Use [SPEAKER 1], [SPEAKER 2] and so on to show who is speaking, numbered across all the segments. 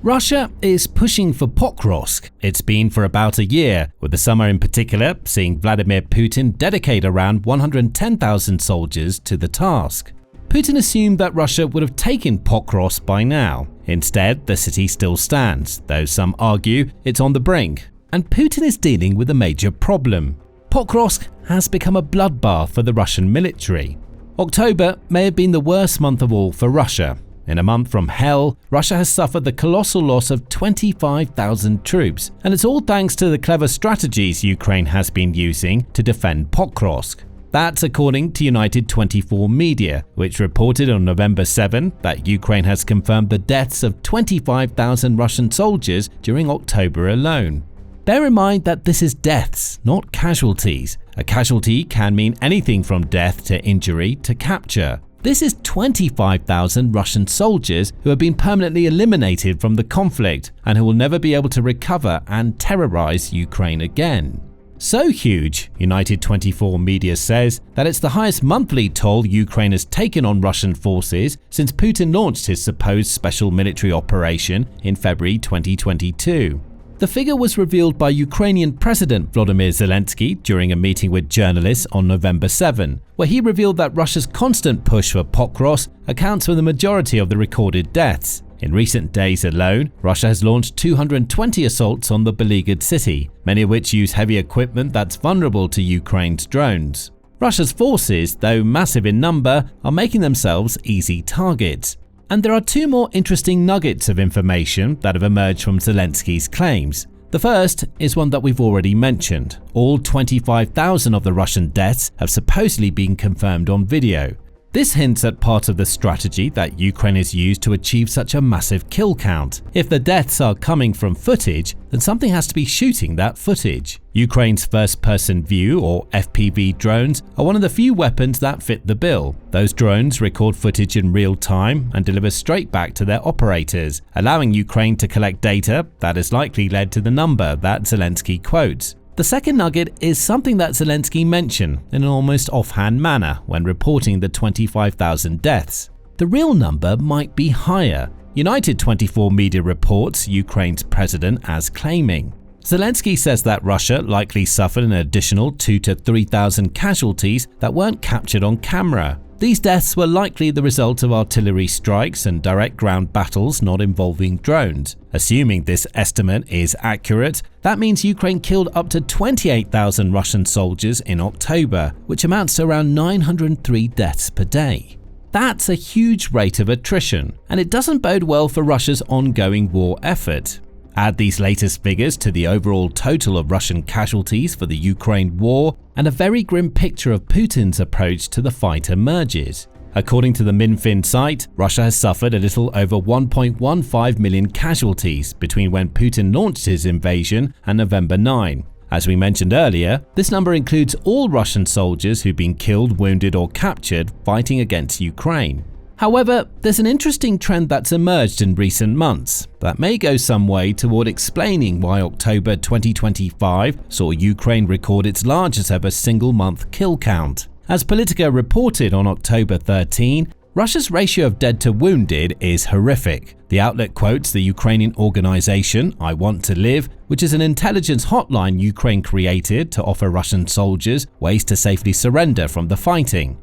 [SPEAKER 1] Russia is pushing for Pokrovsk. It's been for about a year, with the summer in particular seeing Vladimir Putin dedicate around 110,000 soldiers to the task. Putin assumed that Russia would have taken Pokrovsk by now. Instead, the city still stands, though some argue it's on the brink. And Putin is dealing with a major problem. Pokrovsk has become a bloodbath for the Russian military. October may have been the worst month of all for Russia. In a month from hell, Russia has suffered the colossal loss of 25,000 troops, and it's all thanks to the clever strategies Ukraine has been using to defend Pokrovsk. That's according to United 24 Media, which reported on November 7 that Ukraine has confirmed the deaths of 25,000 Russian soldiers during October alone. Bear in mind that this is deaths, not casualties. A casualty can mean anything from death to injury to capture. This is 25,000 Russian soldiers who have been permanently eliminated from the conflict and who will never be able to recover and terrorize Ukraine again. So huge, United 24 Media says, that it's the highest monthly toll Ukraine has taken on Russian forces since Putin launched his supposed special military operation in February 2022. The figure was revealed by Ukrainian President Volodymyr Zelenskyy during a meeting with journalists on November 7, where he revealed that Russia's constant push for Pokrovsk accounts for the majority of the recorded deaths. In recent days alone, Russia has launched 220 assaults on the beleaguered city, many of which use heavy equipment that's vulnerable to Ukraine's drones. Russia's forces, though massive in number, are making themselves easy targets. And there are two more interesting nuggets of information that have emerged from Zelenskyy's claims. The first is one that we've already mentioned. All 25,000 of the Russian deaths have supposedly been confirmed on video. This hints at part of the strategy that Ukraine has used to achieve such a massive kill count. If the deaths are coming from footage, then something has to be shooting that footage. Ukraine's first-person view, or FPV drones, are one of the few weapons that fit the bill. Those drones record footage in real time and deliver straight back to their operators, allowing Ukraine to collect data that has likely led to the number that Zelenskyy quotes. The second nugget is something that Zelenskyy mentioned in an almost offhand manner when reporting the 25,000 deaths. The real number might be higher. United 24 Media reports Ukraine's president as claiming. Zelenskyy says that Russia likely suffered an additional 2,000 to 3,000 casualties that weren't captured on camera. These deaths were likely the result of artillery strikes and direct ground battles not involving drones. Assuming this estimate is accurate, that means Ukraine killed up to 28,000 Russian soldiers in October, which amounts to around 903 deaths per day. That's a huge rate of attrition, and it doesn't bode well for Russia's ongoing war effort. Add these latest figures to the overall total of Russian casualties for the Ukraine war, and a very grim picture of Putin's approach to the fight emerges. According to the Minfin site, Russia has suffered a little over 1.15 million casualties between when Putin launched his invasion and November 9. As we mentioned earlier, this number includes all Russian soldiers who've been killed, wounded or captured fighting against Ukraine. However, there's an interesting trend that's emerged in recent months that may go some way toward explaining why October 2025 saw Ukraine record its largest ever single-month kill count. As Politica reported on October 13, Russia's ratio of dead to wounded is horrific. The outlet quotes the Ukrainian organization I Want to Live, which is an intelligence hotline Ukraine created to offer Russian soldiers ways to safely surrender from the fighting.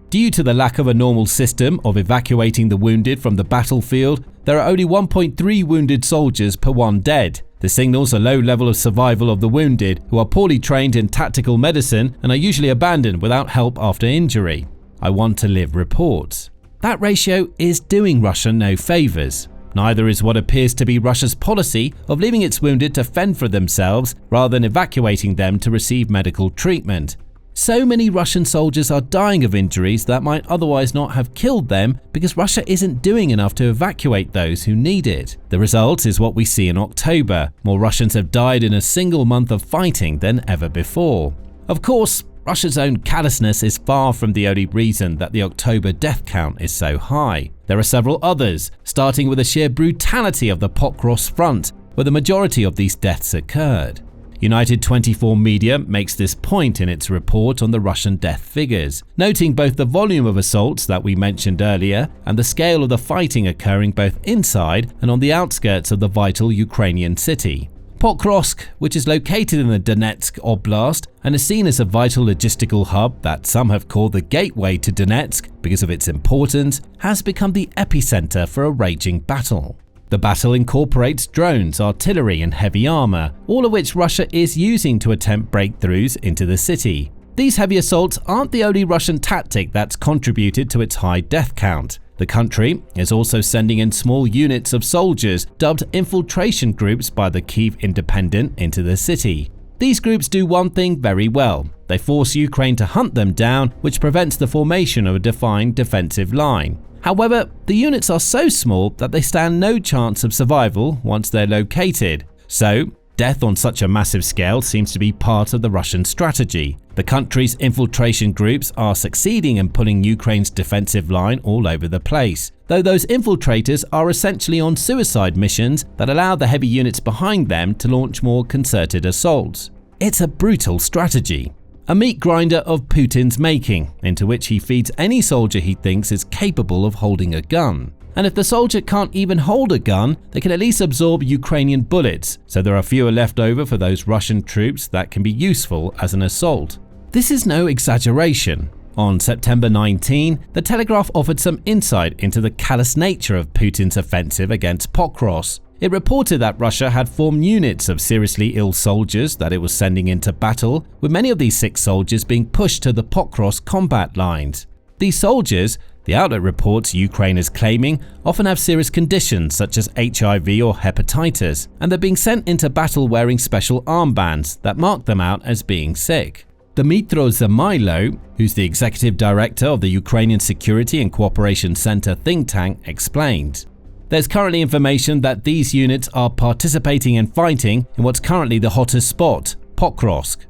[SPEAKER 1] Due to the lack of a normal system of evacuating the wounded from the battlefield, there are only 1.3 wounded soldiers per one dead. This signals a low level of survival of the wounded, who are poorly trained in tactical medicine and are usually abandoned without help after injury. I Want to Live reports. That ratio is doing Russia no favors. Neither is what appears to be Russia's policy of leaving its wounded to fend for themselves rather than evacuating them to receive medical treatment. So many Russian soldiers are dying of injuries that might otherwise not have killed them because Russia isn't doing enough to evacuate those who need it. The result is what we see in October. More Russians have died in a single month of fighting than ever before. Of course, Russia's own callousness is far from the only reason that the October death count is so high. There are several others, starting with the sheer brutality of the Pokrovsk front, where the majority of these deaths occurred. United 24 Media makes this point in its report on the Russian death figures, noting both the volume of assaults that we mentioned earlier and the scale of the fighting occurring both inside and on the outskirts of the vital Ukrainian city. Pokrovsk, which is located in the Donetsk oblast and is seen as a vital logistical hub that some have called the gateway to Donetsk because of its importance, has become the epicenter for a raging battle. The battle incorporates drones, artillery and heavy armor, all of which Russia is using to attempt breakthroughs into the city. These heavy assaults aren't the only Russian tactic that's contributed to its high death count. The country is also sending in small units of soldiers, dubbed infiltration groups by the Kyiv Independent, into the city. These groups do one thing very well. They force Ukraine to hunt them down, which prevents the formation of a defined defensive line. However, the units are so small that they stand no chance of survival once they're located. So, death on such a massive scale seems to be part of the Russian strategy. The country's infiltration groups are succeeding in pulling Ukraine's defensive line all over the place, though those infiltrators are essentially on suicide missions that allow the heavy units behind them to launch more concerted assaults. It's a brutal strategy. A meat grinder of Putin's making, into which he feeds any soldier he thinks is capable of holding a gun. And if the soldier can't even hold a gun, they can at least absorb Ukrainian bullets, so there are fewer left over for those Russian troops that can be useful as an assault. This is no exaggeration. On September 19, The Telegraph offered some insight into the callous nature of Putin's offensive against Pokrovsk. It reported that Russia had formed units of seriously ill soldiers that it was sending into battle, with many of these sick soldiers being pushed to the Pokrovsk combat lines. These soldiers, the outlet reports Ukraine is claiming, often have serious conditions such as HIV or hepatitis, and they're being sent into battle wearing special armbands that mark them out as being sick. Dmytro Zamailo, who's the executive director of the Ukrainian Security and Cooperation Center think tank, explained. There's currently information that these units are participating in fighting in what's currently the hottest spot, Pokrovsk.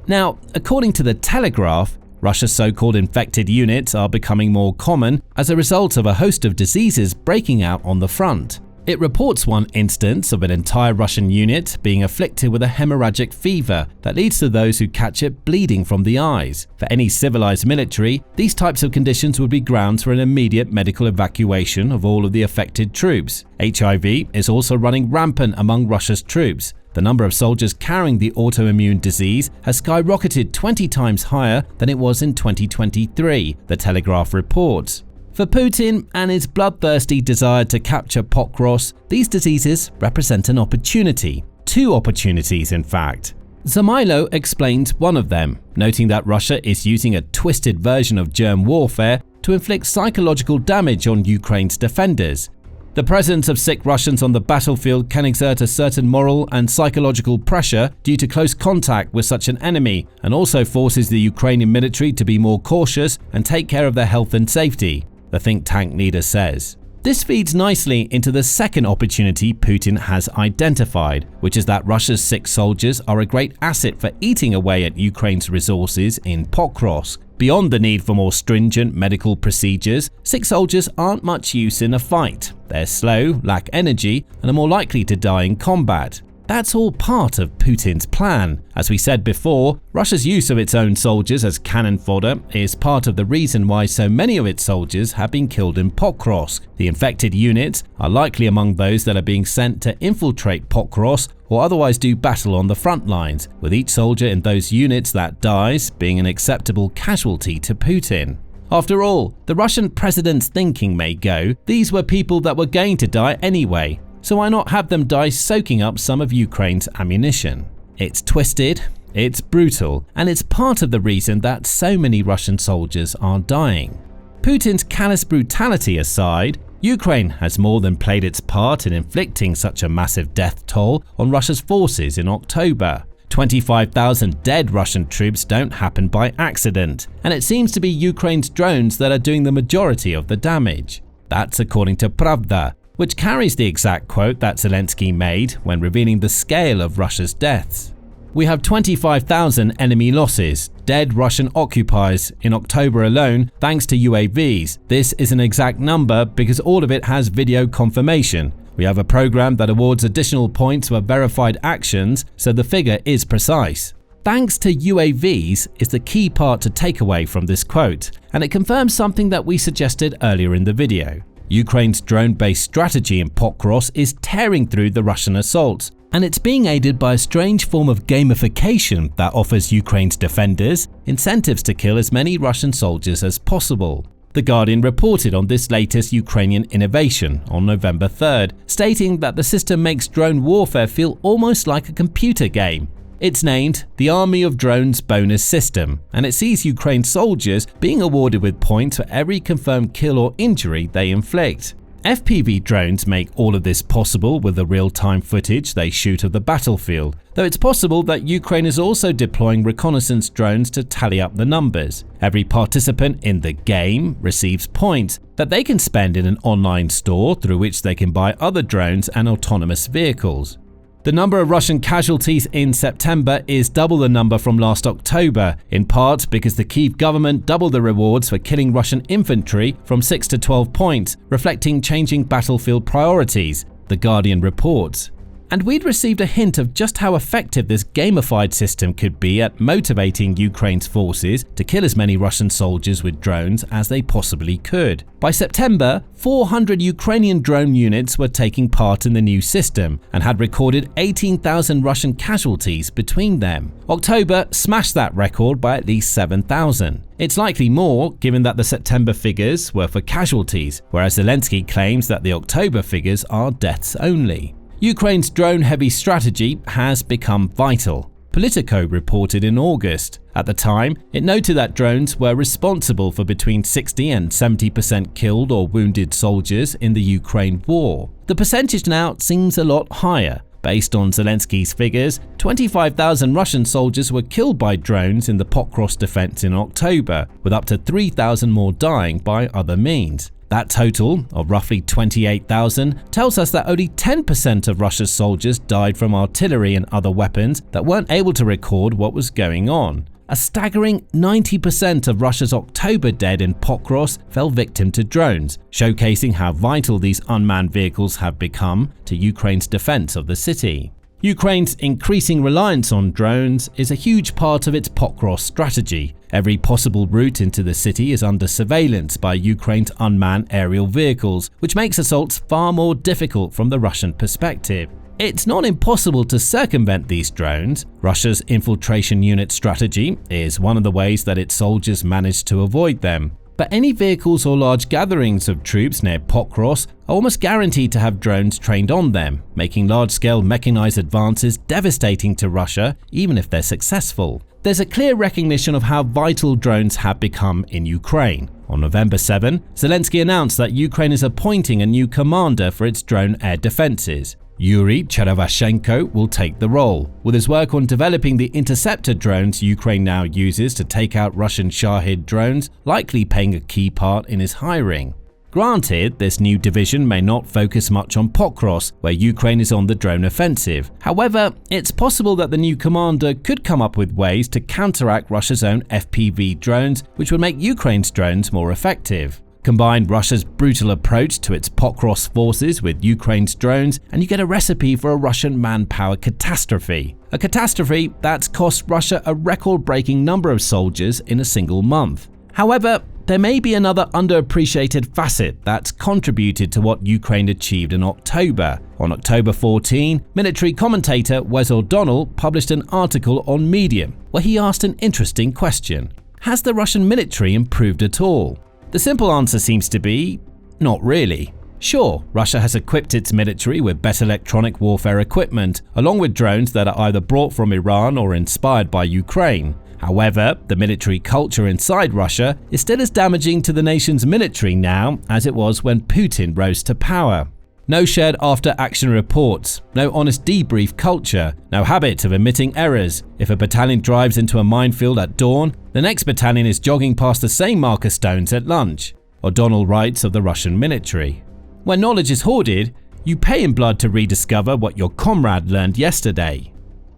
[SPEAKER 1] Now, according to The Telegraph, Russia's so-called infected units are becoming more common as a result of a host of diseases breaking out on the front. It reports one instance of an entire Russian unit being afflicted with a hemorrhagic fever that leads to those who catch it bleeding from the eyes. For any civilized military, these types of conditions would be grounds for an immediate medical evacuation of all of the affected troops. HIV is also running rampant among Russia's troops. The number of soldiers carrying the autoimmune disease has skyrocketed 20 times higher than it was in 2023, The Telegraph reports. For Putin and his bloodthirsty desire to capture Pokrovsk, these diseases represent an opportunity. Two opportunities, in fact. Zamailo explains one of them, noting that Russia is using a twisted version of germ warfare to inflict psychological damage on Ukraine's defenders. The presence of sick Russians on the battlefield can exert a certain moral and psychological pressure due to close contact with such an enemy, and also forces the Ukrainian military to be more cautious and take care of their health and safety, the think tank leader says. This feeds nicely into the second opportunity Putin has identified, which is that Russia's sick soldiers are a great asset for eating away at Ukraine's resources in Pokrovsk. Beyond the need for more stringent medical procedures, sick soldiers aren't much use in a fight. They're slow, lack energy, and are more likely to die in combat. That's all part of Putin's plan. As we said before, Russia's use of its own soldiers as cannon fodder is part of the reason why so many of its soldiers have been killed in Pokrovsk. The infected units are likely among those that are being sent to infiltrate Pokrovsk or otherwise do battle on the front lines, with each soldier in those units that dies being an acceptable casualty to Putin. After all, the Russian president's thinking may go, these were people that were going to die anyway. So why not have them die soaking up some of Ukraine's ammunition? It's twisted, it's brutal, and it's part of the reason that so many Russian soldiers are dying. Putin's callous brutality aside, Ukraine has more than played its part in inflicting such a massive death toll on Russia's forces in October. 25,000 dead Russian troops don't happen by accident, and it seems to be Ukraine's drones that are doing the majority of the damage. That's according to Pravda, which carries the exact quote that Zelenskyy made when revealing the scale of Russia's deaths. We have 25,000 enemy losses, dead Russian occupiers in October alone thanks to UAVs. This is an exact number because all of it has video confirmation. We have a program that awards additional points for verified actions, so the figure is precise. Thanks to UAVs is the key part to take away from this quote, and it confirms something that we suggested earlier in the video. Ukraine's drone-based strategy in Pokrovsk is tearing through the Russian assaults, and it's being aided by a strange form of gamification that offers Ukraine's defenders incentives to kill as many Russian soldiers as possible. The Guardian reported on this latest Ukrainian innovation on November 3rd, stating that the system makes drone warfare feel almost like a computer game. It's named the Army of Drones Bonus System, and it sees Ukraine soldiers being awarded with points for every confirmed kill or injury they inflict. FPV drones make all of this possible with the real-time footage they shoot of the battlefield, though it's possible that Ukraine is also deploying reconnaissance drones to tally up the numbers. Every participant in the game receives points that they can spend in an online store through which they can buy other drones and autonomous vehicles. The number of Russian casualties in September is double the number from last October, in part because the Kyiv government doubled the rewards for killing Russian infantry from 6 to 12 points, reflecting changing battlefield priorities, The Guardian reports. And we'd received a hint of just how effective this gamified system could be at motivating Ukraine's forces to kill as many Russian soldiers with drones as they possibly could. By September, 400 Ukrainian drone units were taking part in the new system and had recorded 18,000 Russian casualties between them. October smashed that record by at least 7,000. It's likely more, given that the September figures were for casualties, whereas Zelenskyy claims that the October figures are deaths only. Ukraine's drone-heavy strategy has become vital, Politico reported in August. At the time, it noted that drones were responsible for between 60 and 70% killed or wounded soldiers in the Ukraine war. The percentage now seems a lot higher. Based on Zelenskyy's figures, 25,000 Russian soldiers were killed by drones in the Pokrovsk defense in October, with up to 3,000 more dying by other means. That total of roughly 28,000 tells us that only 10% of Russia's soldiers died from artillery and other weapons that weren't able to record what was going on. A staggering 90% of Russia's October dead in Pokrovsk fell victim to drones, showcasing how vital these unmanned vehicles have become to Ukraine's defense of the city. Ukraine's increasing reliance on drones is a huge part of its Pokrovsk strategy. Every possible route into the city is under surveillance by Ukraine's unmanned aerial vehicles, which makes assaults far more difficult from the Russian perspective. It's not impossible to circumvent these drones. Russia's infiltration unit strategy is one of the ways that its soldiers manage to avoid them. But any vehicles or large gatherings of troops near Pokrovsk are almost guaranteed to have drones trained on them, making large-scale mechanized advances devastating to Russia, even if they're successful. There's a clear recognition of how vital drones have become in Ukraine. On November 7, Zelenskyy announced that Ukraine is appointing a new commander for its drone air defenses. Yuri Cherevashenko will take the role, with his work on developing the interceptor drones Ukraine now uses to take out Russian Shahed drones likely playing a key part in his hiring. Granted, this new division may not focus much on Pokrovsk, where Ukraine is on the drone offensive. However, it's possible that the new commander could come up with ways to counteract Russia's own FPV drones, which would make Ukraine's drones more effective. Combine Russia's brutal approach to its Pokrovsk forces with Ukraine's drones, and you get a recipe for a Russian manpower catastrophe. A catastrophe that's cost Russia a record-breaking number of soldiers in a single month. However, there may be another underappreciated facet that's contributed to what Ukraine achieved in October. On October 14, military commentator Wes O'Donnell published an article on Medium where he asked an interesting question. Has the Russian military improved at all? The simple answer seems to be, not really. Sure, Russia has equipped its military with better electronic warfare equipment, along with drones that are either brought from Iran or inspired by Ukraine. However, the military culture inside Russia is still as damaging to the nation's military now as it was when Putin rose to power. No shared after-action reports, no honest debrief culture, no habit of admitting errors. If a battalion drives into a minefield at dawn, the next battalion is jogging past the same marker stones at lunch. O'Donnell writes of the Russian military. When knowledge is hoarded, you pay in blood to rediscover what your comrade learned yesterday.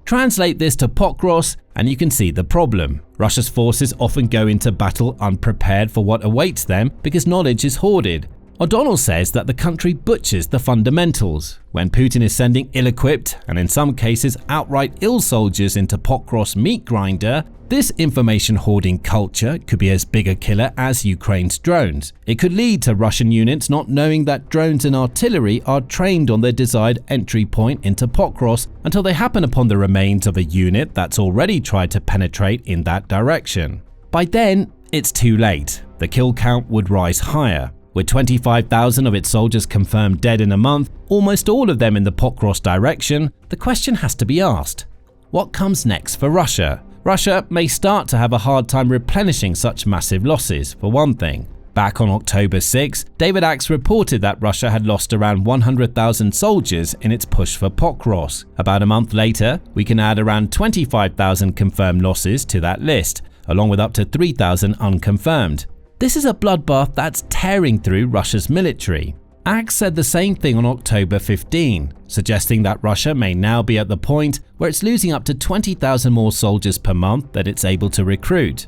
[SPEAKER 1] Translate this to Pokrovsk and you can see the problem. Russia's forces often go into battle unprepared for what awaits them because knowledge is hoarded. O'Donnell says that the country butchers the fundamentals. When Putin is sending ill-equipped, and in some cases outright ill soldiers into Pokrovsk meat grinder, this information hoarding culture could be as big a killer as Ukraine's drones. It could lead to Russian units not knowing that drones and artillery are trained on their desired entry point into Pokrovsk until they happen upon the remains of a unit that's already tried to penetrate in that direction. By then, it's too late. The kill count would rise higher. With 25,000 of its soldiers confirmed dead in a month, almost all of them in the Pokrovsk direction, the question has to be asked: what comes next for Russia? Russia may start to have a hard time replenishing such massive losses, for one thing. Back on October 6, David Axe reported that Russia had lost around 100,000 soldiers in its push for Pokrovsk. About a month later, we can add around 25,000 confirmed losses to that list, along with up to 3,000 unconfirmed. This is a bloodbath that's tearing through Russia's military. Axe said the same thing on October 15, suggesting that Russia may now be at the point where it's losing up to 20,000 more soldiers per month that it's able to recruit.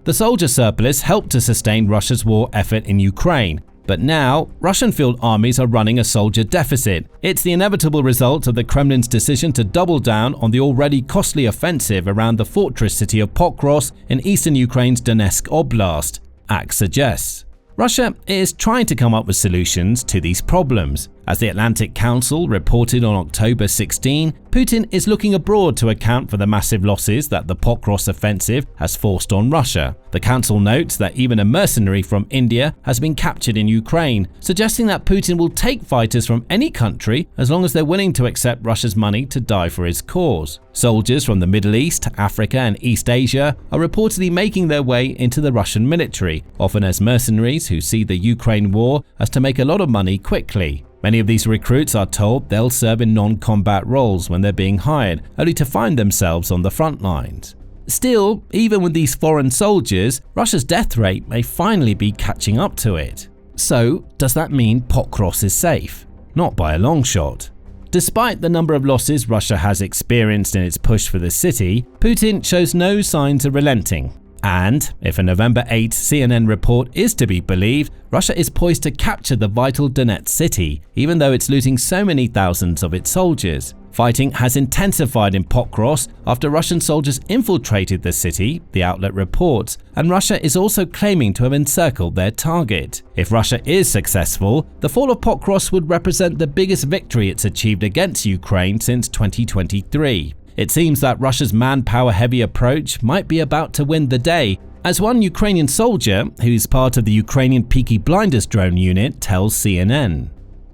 [SPEAKER 1] The soldier surplus helped to sustain Russia's war effort in Ukraine, but now Russian field armies are running a soldier deficit. It's the inevitable result of the Kremlin's decision to double down on the already costly offensive around the fortress city of Pokrovsk in eastern Ukraine's Donetsk oblast, Axe suggests. Russia is trying to come up with solutions to these problems. As the Atlantic Council reported on October 16, Putin is looking abroad to account for the massive losses that the Pokrovsk offensive has forced on Russia. The council notes that even a mercenary from India has been captured in Ukraine, suggesting that Putin will take fighters from any country as long as they're willing to accept Russia's money to die for his cause. Soldiers from the Middle East, Africa and East Asia are reportedly making their way into the Russian military, often as mercenaries who see the Ukraine war as to make a lot of money quickly. Many of these recruits are told they'll serve in non-combat roles when they're being hired, only to find themselves on the front lines. Still, even with these foreign soldiers, Russia's death rate may finally be catching up to it. So, does that mean Pokrovsk is safe? Not by a long shot. Despite the number of losses Russia has experienced in its push for the city, Putin shows no signs of relenting. And, if a November 8 CNN report is to be believed, Russia is poised to capture the vital Donetsk city, even though it's losing so many thousands of its soldiers. Fighting has intensified in Pokrovsk after Russian soldiers infiltrated the city, the outlet reports, and Russia is also claiming to have encircled their target. If Russia is successful, the fall of Pokrovsk would represent the biggest victory it's achieved against Ukraine since 2023. It seems that Russia's manpower-heavy approach might be about to win the day, as one Ukrainian soldier, who's part of the Ukrainian Peaky Blinders drone unit, tells CNN.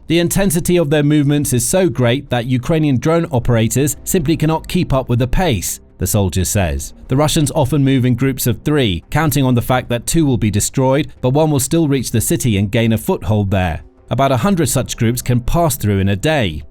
[SPEAKER 1] The intensity of their movements is so great that Ukrainian drone operators simply cannot keep up with the pace, the soldier says. The Russians often move in groups of 3, counting on the fact that 2 will be destroyed, but 1 will still reach the city and gain a foothold there. About 100 such groups can pass through in a day.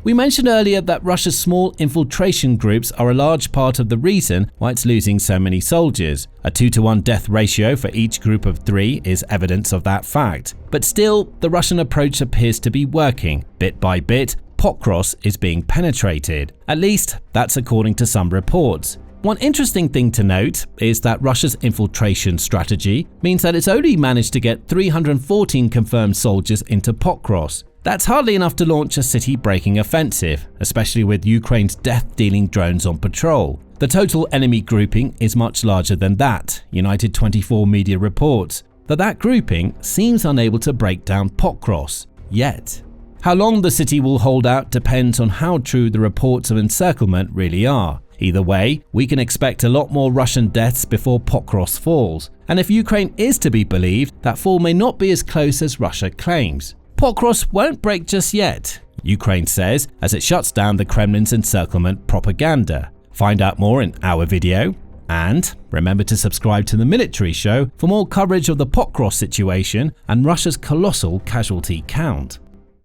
[SPEAKER 1] We mentioned earlier that Russia's small infiltration groups are a large part of the reason why it's losing so many soldiers. A 2-to-1 death ratio for each group of 3 is evidence of that fact. But still, the Russian approach appears to be working. Bit by bit, Pokrovsk is being penetrated. At least, that's according to some reports. One interesting thing to note is that Russia's infiltration strategy means that it's only managed to get 314 confirmed soldiers into Pokrovsk. That's hardly enough to launch a city-breaking offensive, especially with Ukraine's death-dealing drones on patrol. The total enemy grouping is much larger than that, United 24 media reports, but that grouping seems unable to break down Pokrovsk yet. How long the city will hold out depends on how true the reports of encirclement really are. Either way, we can expect a lot more Russian deaths before Pokrovsk falls, and if Ukraine is to be believed, that fall may not be as close as Russia claims. Pokrovsk won't break just yet, Ukraine says, as it shuts down the Kremlin's encirclement propaganda. Find out more in our video, and remember to subscribe to the Military Show for more coverage of the Pokrovsk situation and Russia's colossal casualty count.